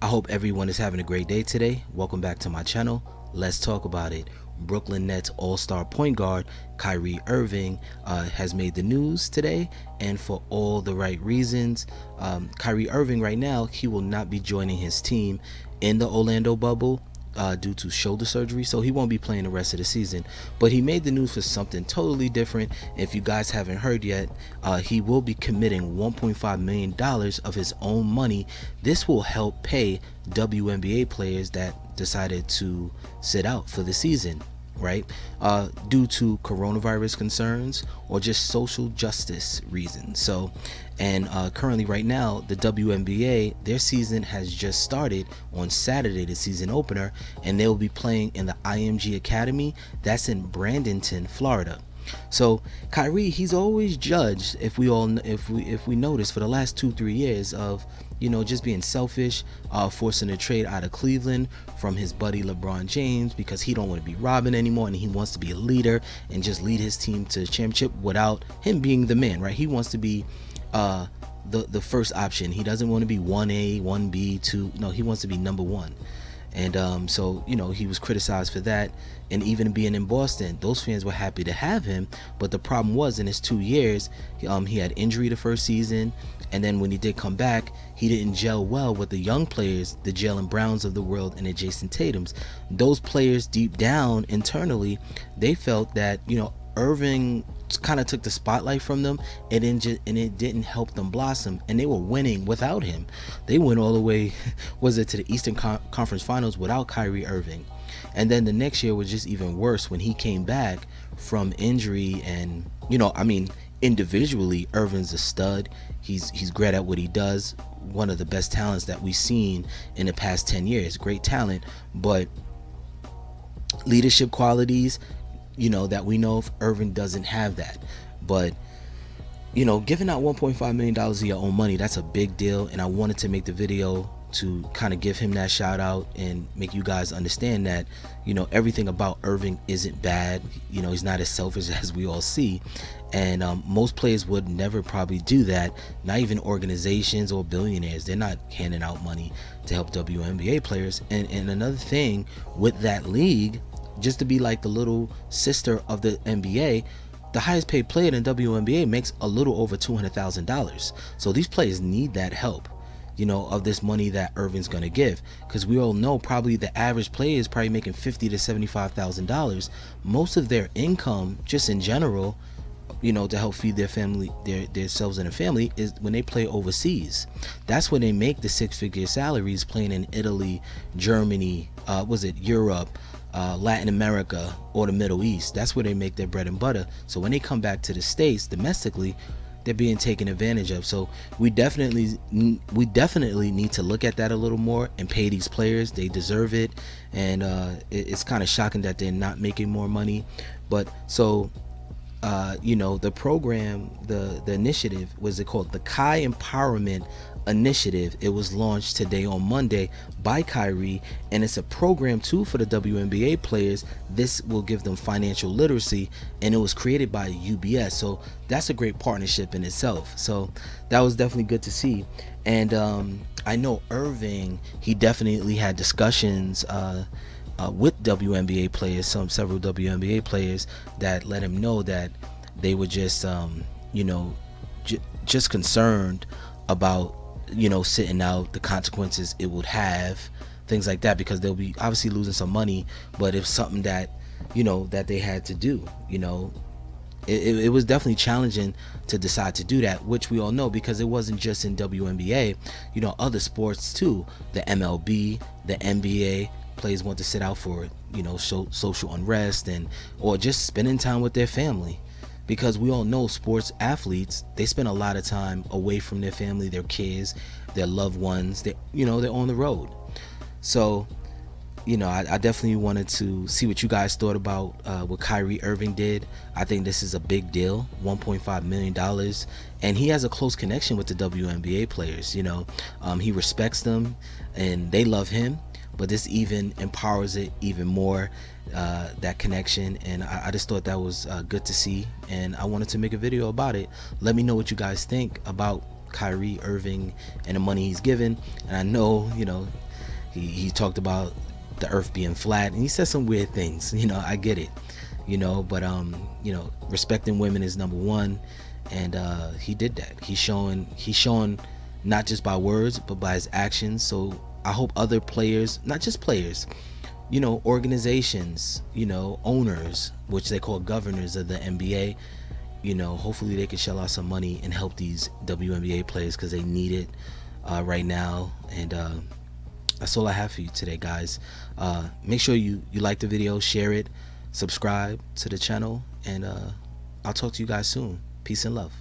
I hope everyone is having a great day today. Welcome back to my channel. Let's talk about it. Brooklyn Nets all-star point guard Kyrie Irving has made the news today, and for all the right reasons. Kyrie Irving right now, he will not be joining his team in the Orlando bubble due to shoulder surgery, so he won't be playing the rest of the season. But he made the news for something totally different. If you guys haven't heard yet, he will be committing $1.5 million of his own money. This will help pay WNBA players that decided to sit out for the season, right, due to coronavirus concerns or just social justice reasons. So, and currently right now, the WNBA, their season has just started on Saturday, the season opener, and they will be playing in the IMG Academy. That's in Bradenton, Florida. So Kyrie, he's always judged, if we notice, for the last 2-3 years, of just being selfish, forcing a trade out of Cleveland from his buddy LeBron James because he don't want to be Robin anymore, and he wants to be a leader and just lead his team to championship without him being the man, right? He wants to be the first option. He doesn't want to be 1A, 1B, 2. No, he wants to be number one. And so he was criticized for that. And even being in Boston, those fans were happy to have him, but the problem was, in his 2 years, he had injury the first season, and then when he did come back, he didn't gel well with the young players, the Jaylen Browns of the world and the Jason Tatums. Those players, deep down internally, they felt that Irving kind of took the spotlight from them, and it didn't help them blossom, and they were winning without him. They went all the way to the Eastern Conference Finals without Kyrie Irving. And then the next year was just even worse when he came back from injury. And individually, Irving's a stud. He's great at what he does, one of the best talents that we've seen in the past 10 years. Great talent, but leadership qualities, that we know of, Irving doesn't have that. But giving out $1.5 million of your own money, that's a big deal, and I wanted to make the video to kind of give him that shout out and make you guys understand that everything about Irving isn't bad. He's not as selfish as we all see, and most players would never probably do that. Not even organizations or billionaires. They're not handing out money to help WNBA players. And another thing with that league, just to be like the little sister of the NBA, the highest paid player in WNBA makes a little over $200,000. So these players need that help, of this money that Irving's going to give, because we all know probably the average player is probably making $50,000 to $75,000. Most of their income, just in general, to help feed their family, themselves and their family, is when they play overseas. That's when they make the six-figure salaries, playing in Italy, Germany, Europe, Latin America, or the Middle East. That's where they make their bread and butter. So when they come back to the States domestically, they're being taken advantage of. So we definitely need to look at that a little more and pay these players. They deserve it. And it's kind of shocking that they're not making more money. But so the program, the initiative, was it called the Kai Empowerment Initiative. It was launched today on Monday by Kyrie, and it's a program too for the WNBA players. This will give them financial literacy, and it was created by UBS. So that's a great partnership in itself. So that was definitely good to see. And I know Irving, he definitely had discussions with WNBA players, several WNBA players, that let him know that they were just just concerned about sitting out, the consequences it would have, things like that, because they'll be obviously losing some money, but it's something that that they had to do. It was definitely challenging to decide to do that, which we all know, because it wasn't just in WNBA, other sports too. The MLB, the NBA, players want to sit out for social unrest or just spending time with their family, because we all know sports athletes, they spend a lot of time away from their family, their kids, their loved ones. They're on the road. So I definitely wanted to see what you guys thought about what Kyrie Irving did. I think this is a big deal, $1.5 million, and he has a close connection with the WNBA players. He respects them and they love him, but this even empowers it even more, that connection. And I just thought that was good to see, and I wanted to make a video about it. Let me know what you guys think about Kyrie Irving and the money he's given. And I know He talked about the earth being flat, and he said some weird things. I get it, but respecting women is number one, and he did that. He's showing not just by words but by his actions. So I hope other players, not just players, organizations, owners, which they call governors of the NBA, hopefully they can shell out some money and help these WNBA players, because they need it right now. And that's all I have for you today, guys. Make sure you like the video, share it, subscribe to the channel, and I'll talk to you guys soon. Peace and love.